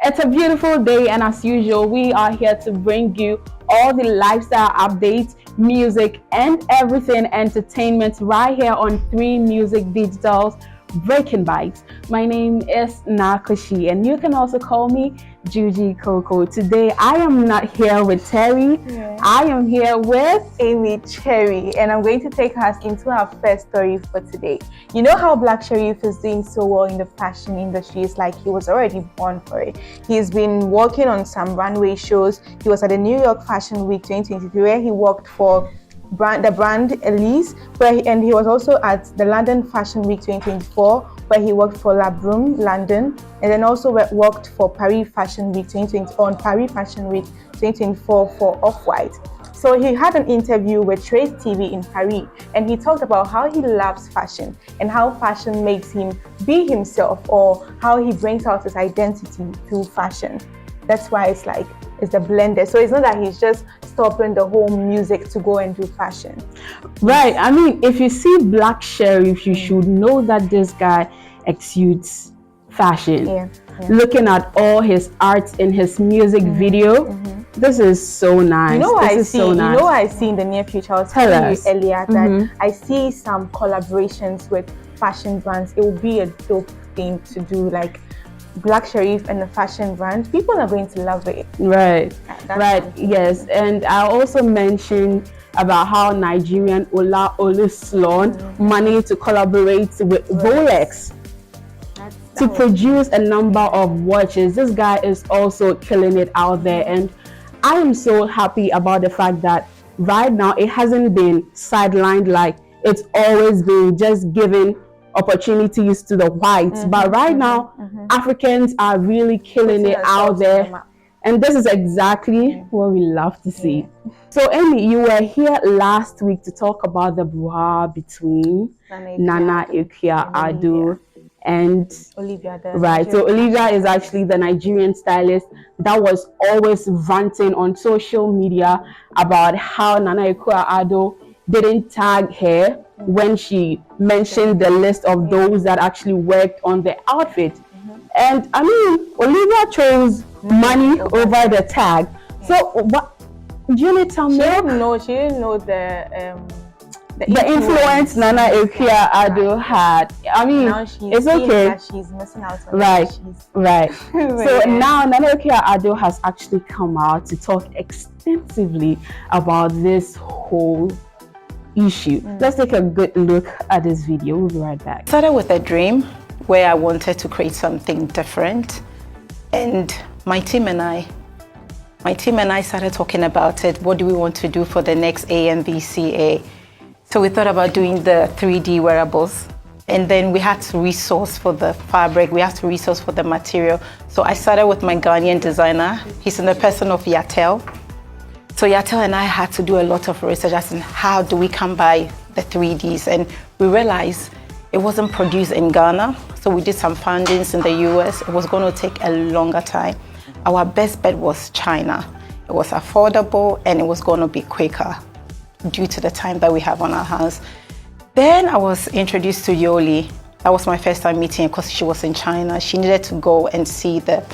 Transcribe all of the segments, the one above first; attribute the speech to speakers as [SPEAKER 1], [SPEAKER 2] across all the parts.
[SPEAKER 1] It's a beautiful day, and as usual, we are here to bring you all the lifestyle updates, music, and everything entertainment right here on 3 Music Digitals Breaking Bites. My name is Nakoshi, and you can also call me Juji Coco. Today, I am not here with Terry. I am here with
[SPEAKER 2] Amy Cherry, and I'm going to take us into our first story for today. You know how Black Sherif is doing so well in the fashion industry? It's like he was already born for it. He's been working on some runway shows. He was at the New York Fashion Week 2023 where he worked for the brand Elise, and he was also at the London Fashion Week 2024 where he worked for La Broom London, and then also worked for Paris Fashion Week 2020 on Paris Fashion Week 2024 for Off-White. So he had an interview with Trace TV in Paris, and he talked about how he loves fashion and how fashion makes him be himself, or how he brings out his identity through fashion. That's why it's the blender. So it's not that he's just stopping the whole music to go and do fashion.
[SPEAKER 1] Right. I mean, if you see Black Sherif, you should know that this guy exudes fashion.
[SPEAKER 2] Yeah.
[SPEAKER 1] Looking at all his art in his music video, this is so nice.
[SPEAKER 2] You know what
[SPEAKER 1] So nice.
[SPEAKER 2] You know what I see in the near future? I was telling you earlier that I see some collaborations with fashion brands. It will be a dope thing to do, like Black Sherif and the fashion brand. People are going to love it.
[SPEAKER 1] Right. Yes. And I also mentioned about how Nigerian Ola Oluslon managed to collaborate with Rolex to produce a number of watches. This guy is also killing it out there, and I am so happy about the fact that right now it hasn't been sidelined like it's always been just giving opportunities to the whites, but right now Africans are really killing it out there, and this is exactly what we love to see. So Amy, you were here last week to talk about the Brouhaha between Nana Akua Addo and
[SPEAKER 2] Olivia.
[SPEAKER 1] Right, so Olivia is actually the Nigerian stylist that was always ranting on social media about how Nana Akua Addo didn't tag her when she mentioned the list of those that actually worked on the outfit. And I mean, Olivia chose money over the tag. So what do you need to tell me?
[SPEAKER 2] She didn't know the
[SPEAKER 1] influence Nana Akua Addo had. I mean,
[SPEAKER 2] now
[SPEAKER 1] it's okay.
[SPEAKER 2] That she's missing out on
[SPEAKER 1] right. So
[SPEAKER 2] yeah.
[SPEAKER 1] now Nana Akua Addo has actually come out to talk extensively about this whole issue. Let's take a good look at this video. We'll be right back.
[SPEAKER 3] Started with a dream where I wanted to create something different, and my team and I started talking about it. What do we want to do for the next AMVCA? So we thought about doing the 3D wearables, and then we had to resource for the fabric, we had to resource for the material. So I started with my Ghanaian designer. He's in the person of Yatel. So Yatel and I had to do a lot of research as in how do we come by the 3Ds, and we realized it wasn't produced in Ghana. So we did some findings in the US. It was going to take a longer time. Our best bet was China. It was affordable and it was going to be quicker due to the time that we have on our hands. Then I was introduced to Yoli. That was my first time meeting her because she was in China. She needed to go and see the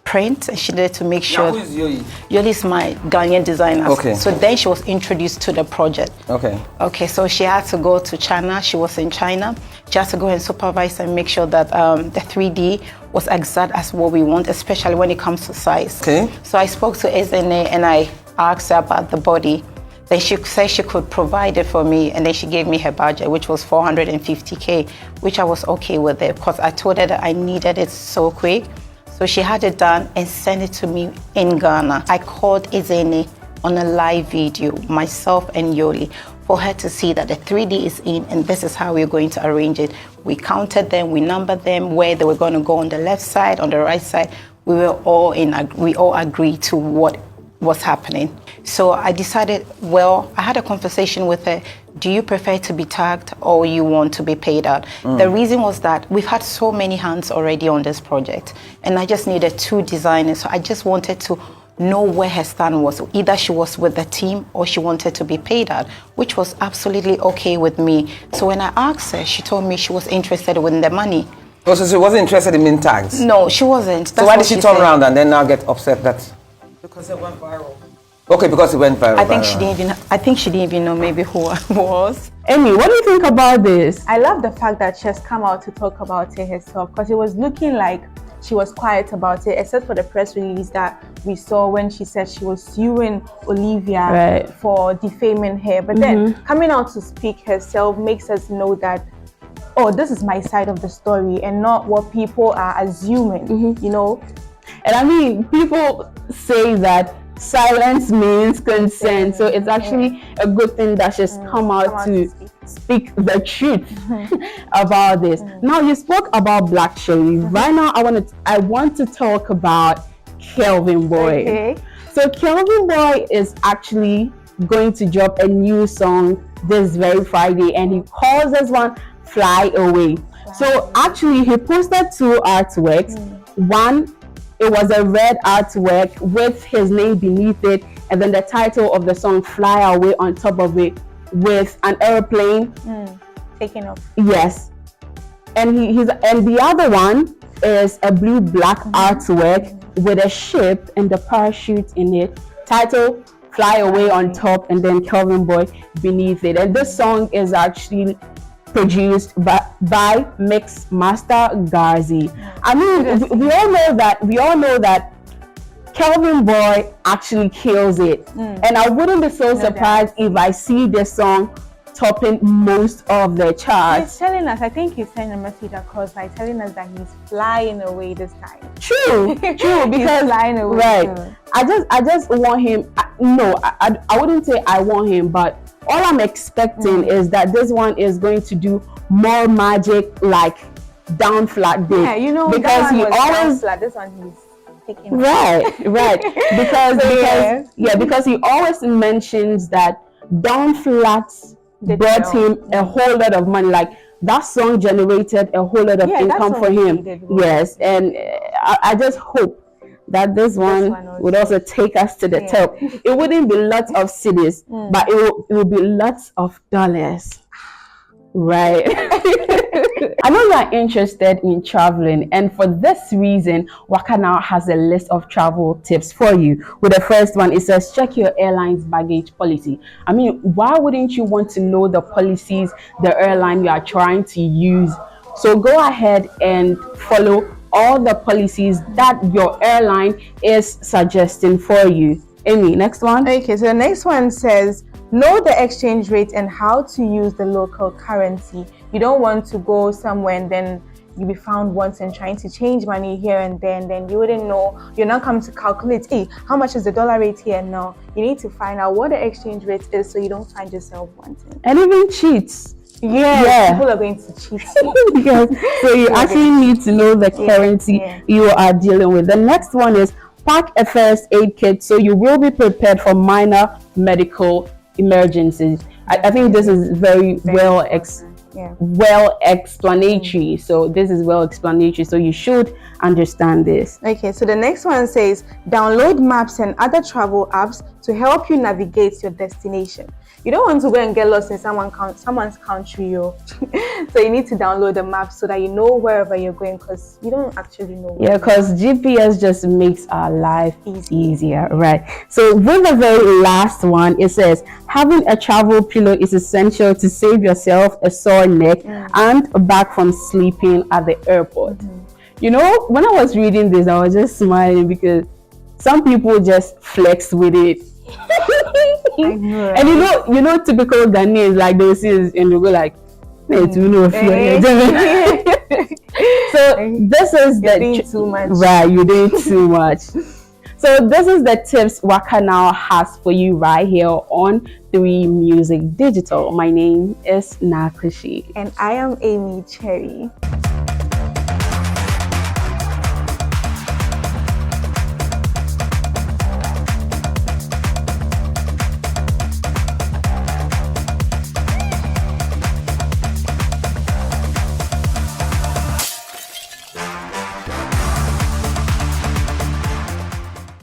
[SPEAKER 3] print, and she needed to make sure.
[SPEAKER 4] Now, who is Yoli?
[SPEAKER 3] Yoli is my Ghanaian designer.
[SPEAKER 4] Okay.
[SPEAKER 3] So then she was introduced to the project. Okay, so she had to go to China. She was in China. She had to go and supervise and make sure that the 3D was exact as what we want, especially when it comes to size.
[SPEAKER 4] Okay.
[SPEAKER 3] So I spoke to Ezene and I asked her about the body. Then she said she could provide it for me, and then she gave me her budget, which was 450K, which I was okay with it because I told her that I needed it so quick. So she had it done and sent it to me in Ghana. I called Ezene on a live video, myself and Yoli, for her to see that the 3D is in and this is how we're going to arrange it. We counted them, we numbered them, where they were going to go on the left side, on the right side. We all agreed to what was happening. So I decided, well, I had a conversation with her. Do you prefer to be tagged or you want to be paid out? The reason was that we've had so many hands already on this project, and I just needed 2 designers. So I just wanted to know where her stand was. Either she was with the team or she wanted to be paid out, which was absolutely okay with me. So when I asked her, she told me she was interested in the money.
[SPEAKER 4] Oh, so she wasn't interested in being tagged?
[SPEAKER 3] No, she wasn't.
[SPEAKER 4] So why did she turn around and then now get upset that?
[SPEAKER 5] Because it went viral.
[SPEAKER 4] Okay, because it went viral.
[SPEAKER 3] I think she didn't even know maybe who I was.
[SPEAKER 1] Amy, what do you think about this?
[SPEAKER 2] I love the fact that she has come out to talk about it herself, because it was looking like she was quiet about it, except for the press release that we saw when she said she was suing Olivia for defaming her. But then coming out to speak herself makes us know that, oh, this is my side of the story and not what people are assuming, you know?
[SPEAKER 1] And I mean, people say that silence means consent, so it's actually a good thing that she's come out to speak the truth about this. Now, you spoke about Black Sherif. Right now, I want to talk about Kelvynboy.
[SPEAKER 2] Okay.
[SPEAKER 1] So Kelvynboy is actually going to drop a new song this very Friday, and he calls this one Fly Away. So actually, he posted 2 artworks. One, it was a red artwork with his name beneath it, and then the title of the song Fly Away on top of it with an airplane
[SPEAKER 2] taking off.
[SPEAKER 1] Yes. And and the other one is a blue-black artwork with a ship and the parachute in it. Title Fly Away on top, and then Kelvynboy beneath it. And this song is actually produced by Mix Master Garzi. I mean, we all know that Kelvynboy actually kills it, and I wouldn't be so surprised if I see this song topping most of the charts.
[SPEAKER 2] He's telling us, I think he's sending a message across by telling us that he's flying away this time.
[SPEAKER 1] True, because
[SPEAKER 2] he's flying away.
[SPEAKER 1] Right.
[SPEAKER 2] Too.
[SPEAKER 1] I just want him. I wouldn't say I want him, but all I'm expecting is that this one is going to do more magic like Down Flat did.
[SPEAKER 2] Yeah, you know,
[SPEAKER 1] because he always
[SPEAKER 2] flat. This one he's taking
[SPEAKER 1] right. Because he always mentions that Down Flat brought him a whole lot of money. Like that song generated a whole lot of income for him. Yes, and I just hope that this one would also take us to the top. It wouldn't be lots of cities, but it will be lots of dollars. Right. I know you are interested in traveling, and for this reason, Waka now has a list of travel tips for you. With the first one, it says check your airline's baggage policy. I mean, why wouldn't you want to know the policies the airline you are trying to use? So go ahead and follow all the policies that your airline is suggesting for you. Amy, next one.
[SPEAKER 2] Okay, so the next one says know the exchange rate and how to use the local currency. You don't want to go somewhere and then you'll be found once and trying to change money here and then you wouldn't know. You're not coming to calculate, hey, how much is the dollar rate here? No, you need to find out what the exchange rate is so you don't find yourself wanting.
[SPEAKER 1] And even cheats.
[SPEAKER 2] Yeah, people are going to cheat.
[SPEAKER 1] Yes. So you actually need to know the currency you are dealing with. The next one is pack a first aid kit so you will be prepared for minor medical emergencies. I think this is very well explanatory. So this is well explanatory. So you should understand this.
[SPEAKER 2] Okay, so the next one says download maps and other travel apps to help you navigate your destination. You don't want to go and get lost in someone's country, so you need to download the map so that you know wherever you're going, because you don't actually know.
[SPEAKER 1] Yeah, because GPS just makes our life easier, right? So with the very last one, it says having a travel pillow is essential to save yourself a sore neck and back from sleeping at the airport. You know, when I was reading this, I was just smiling because some people just flex with it.
[SPEAKER 2] I know, right?
[SPEAKER 1] And you know, typical Ghanaians, like they see it and they go like, so this is
[SPEAKER 2] You're doing too much.
[SPEAKER 1] Right, you're doing too much. So this is the tips Waka now has for you right here on 3 Music Digital. My name is Nakushi.
[SPEAKER 2] And I am Amy Cherry.